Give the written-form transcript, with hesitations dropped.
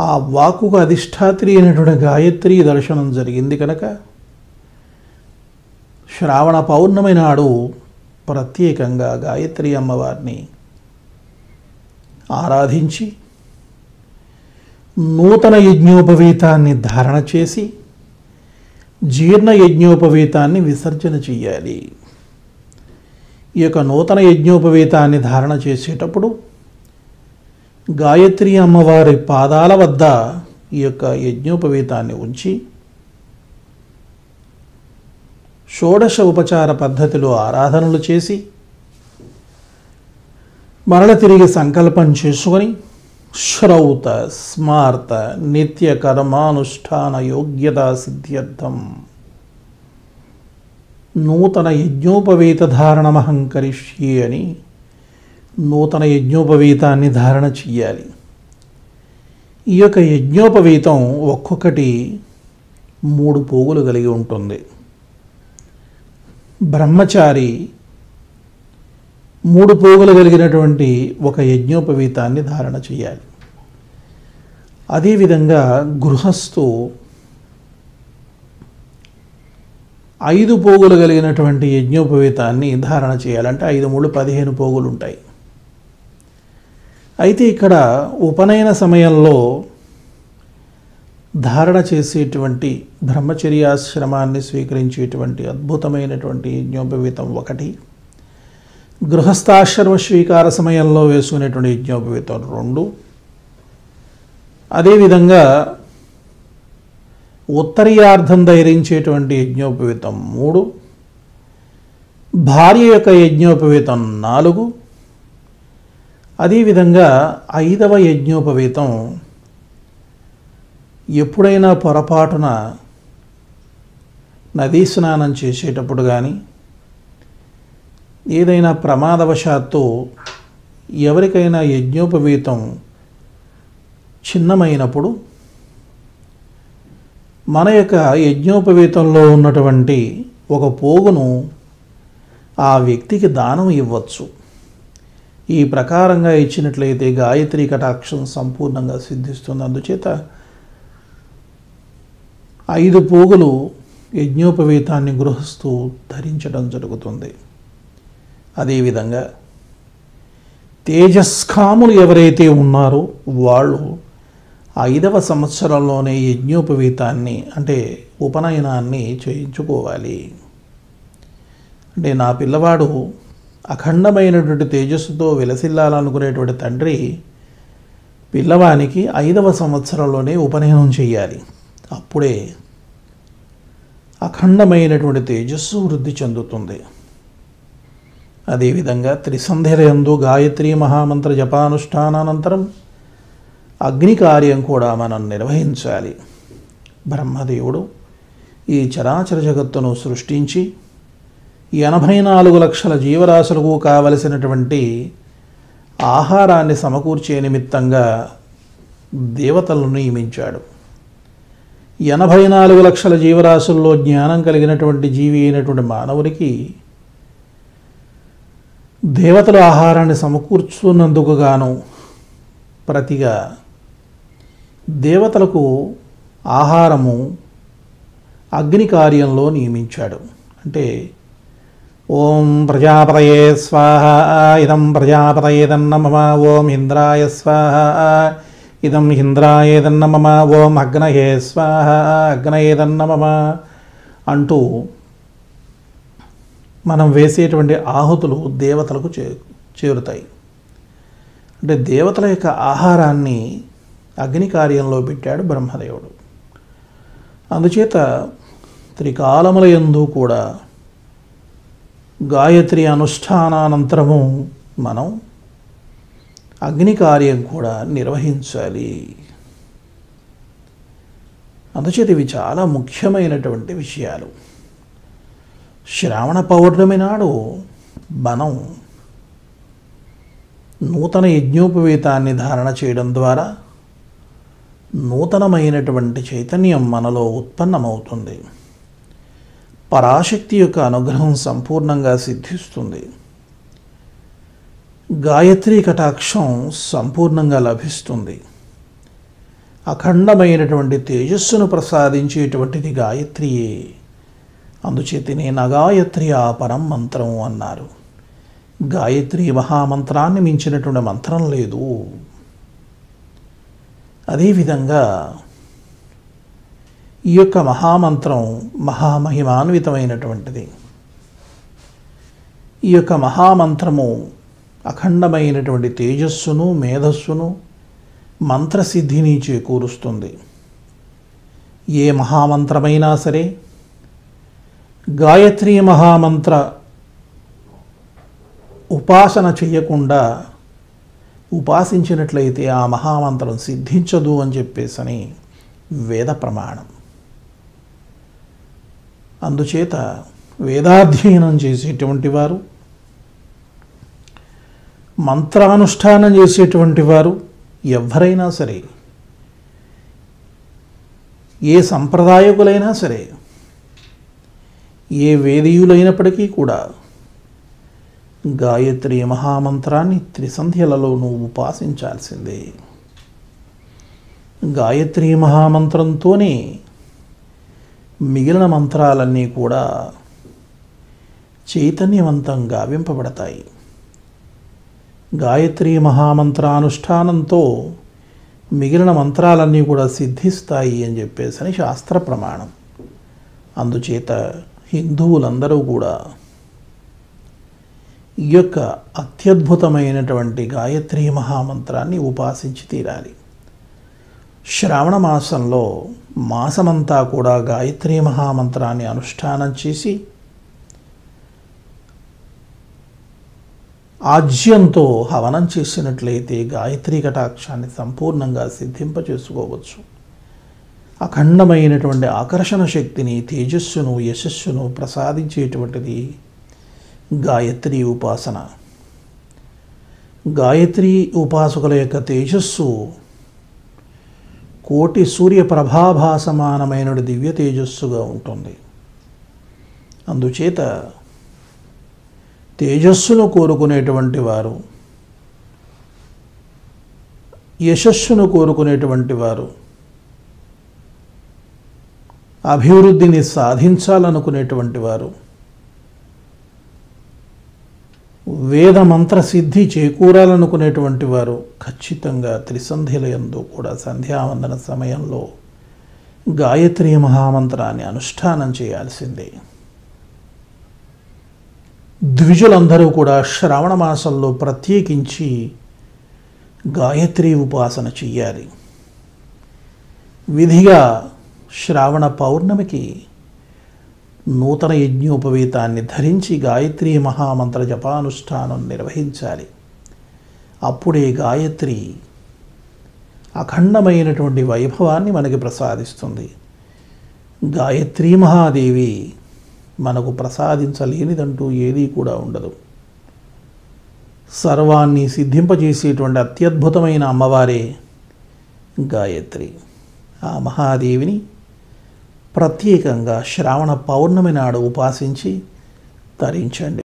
ఆ వాక్కుకు అధిష్టాత్రి అయినటువంటి గాయత్రి దర్శనం జరిగింది కనుక శ్రావణ పౌర్ణమి నాడు ప్రత్యేకంగా గాయత్రి అమ్మవారిని ఆరాధించి నూతన యజ్ఞోపవీతాన్ని ధారణ చేసి జీర్ణ యజ్ఞోపవీతాన్ని విసర్జన చెయ్యాలి. ఈ యొక్క నూతన యజ్ఞోపవీతాన్ని ధారణ చేసేటప్పుడు గాయత్రి అమ్మవారి పాదాల వద్ద ఈ యొక్క యజ్ఞోపవీతాన్ని ఉంచి షోడశ ఉపచార పద్ధతిలో ఆరాధనలు చేసి మరల తిరిగి సంకల్పం చేసుకొని శ్రౌత స్మార్త నిత్య కర్మానుష్ఠాన యోగ్యతా సిద్ధ్యర్థం నూతన యజ్ఞోపవీత ధారణమహం కరిష్యే అని నూతన యజ్ఞోపవీతాన్ని ధారణ చెయ్యాలి. ఈ యొక్క యజ్ఞోపవీతం ఒక్కొక్కటి 3 పోగులు కలిగి ఉంటుంది. బ్రహ్మచారి 3 పోగులు కలిగినటువంటి ఒక యజ్ఞోపవీతాన్ని ధారణ చేయాలి. అదేవిధంగా గృహస్థు 5 పోగులు కలిగినటువంటి యజ్ఞోపవీతాన్ని ధారణ చేయాలంటే 5 3 15 పోగులు ఉంటాయి. అయితే ఇక్కడ ఉపనయన సమయంలో ధారణ చేసేటువంటి బ్రహ్మచర్యాశ్రమాన్ని స్వీకరించేటువంటి అద్భుతమైనటువంటి యజ్ఞోపవీతం 1, గృహస్థాశ్రమ స్వీకార సమయంలో వేసుకునేటువంటి యజ్ఞోపవీతం 2, అదేవిధంగా ఉత్తరీయార్థం ధరించేటువంటి యజ్ఞోపవీతం 3, భార్య యొక్క యజ్ఞోపవీతం 4, అదేవిధంగా 5వ యజ్ఞోపవీతం ఎప్పుడైనా పొరపాటున నదీ స్నానం చేసేటప్పుడు కానీ ఏదైనా ప్రమాదవశాత్తు ఎవరికైనా యజ్ఞోపవీతం చిన్నమైనప్పుడు మన యొక్క యజ్ఞోపవీతంలో ఉన్నటువంటి ఒక పోగును ఆ వ్యక్తికి దానం ఇవ్వచ్చు. ఈ ప్రకారంగా ఇచ్చినట్లయితే గాయత్రి కటాక్షం సంపూర్ణంగా సిద్ధిస్తుంది. అందుచేత 5 పోగులు యజ్ఞోపవీతాన్ని గృహస్థు ధరించడం జరుగుతుంది. అదేవిధంగా తేజస్కాములు ఎవరైతే ఉన్నారో వాళ్ళు 5వ సంవత్సరంలోనే యజ్ఞోపవీతాన్ని అంటే ఉపనయనాన్ని చేయించుకోవాలి. అంటే నా పిల్లవాడు అఖండమైనటువంటి తేజస్సుతో విలసిల్లాలనుకునేటువంటి తండ్రి పిల్లవానికి 5వ సంవత్సరంలోనే ఉపనయనం చేయాలి. అప్పుడే అఖండమైనటువంటి తేజస్సు వృద్ధి చెందుతుంది. అదేవిధంగా త్రిసంధ్యలందు గాయత్రీ మహామంత్ర జపానుష్ఠానానంతరం అగ్ని కార్యం కూడా మనం నిర్వహించాలి. బ్రహ్మదేవుడు ఈ చరాచర జగత్తును సృష్టించి 84 లక్షల జీవరాశులకు కావలసినటువంటి ఆహారాన్ని సమకూర్చే నిమిత్తంగా దేవతలను నియమించాడు. 84 లక్షల జీవరాశుల్లో జ్ఞానం కలిగినటువంటి జీవి అయినటువంటి మానవునికి దేవతలు ఆహారాన్ని సమకూర్చున్నందుకు గాను ప్రతిగా దేవతలకు ఆహారము అగ్ని కార్యంలో నియమించాడు. అంటే ఓం ప్రజాపతయే స్వాహ ఇదం ప్రజాపతయేదన్నమమ ఓం ఇంద్రాయ స్వాహ ఇదం ఇంద్రాయేదన్నమమ ఓం అగ్నయే స్వాహ అగ్నయేదన్నమమ అంటూ మనం వేసేటువంటి ఆహుతులు దేవతలకు చేరుతాయి. అంటే దేవతల యొక్క ఆహారాన్ని అగ్ని కార్యంలో పెట్టాడు బ్రహ్మదేవుడు. అందుచేత త్రికాలముల యందు కూడా గాయత్రి అనుష్ఠానానంతరము మనం అగ్ని కార్యం కూడా నిర్వహించాలి. అందుచేత ఇవి చాలా ముఖ్యమైనటువంటి విషయాలు. శ్రావణ పౌర్ణమి నాడు మనం నూతన యజ్ఞోపవీతాన్ని ధారణ చేయడం ద్వారా నూతనమైనటువంటి చైతన్యం మనలో ఉత్పన్నమవుతుంది. పరాశక్తి యొక్క అనుగ్రహం సంపూర్ణంగా సిద్ధిస్తుంది. గాయత్రీ కటాక్షం సంపూర్ణంగా లభిస్తుంది. అఖండమైనటువంటి తేజస్సును ప్రసాదించేటువంటిది గాయత్రియే. అందుచేతనే నగాయత్రి ఆ పరం మంత్రం అన్నారు. గాయత్రి మహామంత్రాన్ని మించినటువంటి మంత్రం లేదు. అదేవిధంగా ఈ యొక్క మహామంత్రం మహామహిమాన్వితమైనటువంటిది. ఈ యొక్క మహామంత్రము అఖండమైనటువంటి తేజస్సును, మేధస్సును, మంత్రసిద్ధిని చేకూరుస్తుంది. ఏ మహామంత్రమైనా సరే గాయత్రి మహామంత్ర ఉపాసన చెయ్యకుండా ఉపాసించినట్లయితే ఆ మహామంత్రం సిద్ధించదు అని చెప్పేసని వేద ప్రమాణం. అందుచేత వేదాధ్యయనం చేసేటువంటి వారు, మంత్రానుష్ఠానం చేసేటువంటి వారు ఎవరైనా సరే, ఏ సంప్రదాయకులైనా సరే, ఏ వేదీయులైనప్పటికీ కూడా గాయత్రి మహామంత్రాన్ని త్రిసంధ్యలలోనూ ఉపాసించాల్సిందే. గాయత్రి మహామంత్రంతోనే మిగిలిన మంత్రాలన్నీ కూడా చైతన్యవంతంగా వింపబడతాయి. గాయత్రి మహామంత్రానుష్ఠానంతో మిగిలిన మంత్రాలన్నీ కూడా సిద్ధిస్తాయి అని చెప్పేసి శాస్త్ర ప్రమాణం. అందుచేత హిందువులందరూ కూడా ఈ యొక్క అత్యద్భుతమైనటువంటి గాయత్రి మహామంత్రాన్ని ఉపాసించి తీరాలి. శ్రావణ మాసంలో మాసమంతా కూడా గాయత్రి మహామంత్రాన్ని అనుష్ఠానం చేసి ఆజ్యంతో హవనం చేసినట్లయితే గాయత్రి కటాక్షాన్ని సంపూర్ణంగా సిద్ధింపచేసుకోవచ్చు. అఖండమైనటువంటి ఆకర్షణ శక్తిని, తేజస్సును, యశస్సును ప్రసాదించేటువంటిది గాయత్రి ఉపాసన. గాయత్రి ఉపాసకుల యొక్క తేజస్సు కోటి సూర్య ప్రభాభాసమానమైన దివ్య తేజస్సుగా ఉంటుంది. అందుచేత తేజస్సును కోరుకునేటువంటి వారు, యశస్సును కోరుకునేటువంటి వారు, అభివృద్ధిని సాధించాలనుకునేటువంటి వారు, వేద మంత్ర సిద్ధి చేకూరాలనుకునేటువంటి వారు ఖచ్చితంగా త్రిసంధ్యలయందు కూడా సంధ్యావందన సమయంలో గాయత్రి మహామంత్రాన్ని అనుష్ఠానం చేయాల్సిందే. ద్విజులందరూ కూడా శ్రావణ మాసంలో ప్రత్యేకించి గాయత్రి ఉపాసన చెయ్యాలి. విధిగా శ్రావణ పౌర్ణమికి నూతన యజ్ఞోపవీతాన్ని ధరించి గాయత్రి మహామంత్ర జపానుష్ఠానం నిర్వహించాలి. అప్పుడే గాయత్రి అఖండమైనటువంటి వైభవాన్ని మనకి ప్రసాదిస్తుంది. గాయత్రి మహాదేవి మనకు ప్రసాదించలేనిదంటూ ఏదీ కూడా ఉండదు. సర్వాన్ని సిద్ధింపజేసేటువంటి అత్యద్భుతమైన అమ్మవారే గాయత్రి. ఆ మహాదేవిని ప్రత్యేకంగా శ్రావణ పౌర్ణమి నాడు ఉపాసించి తరించండి.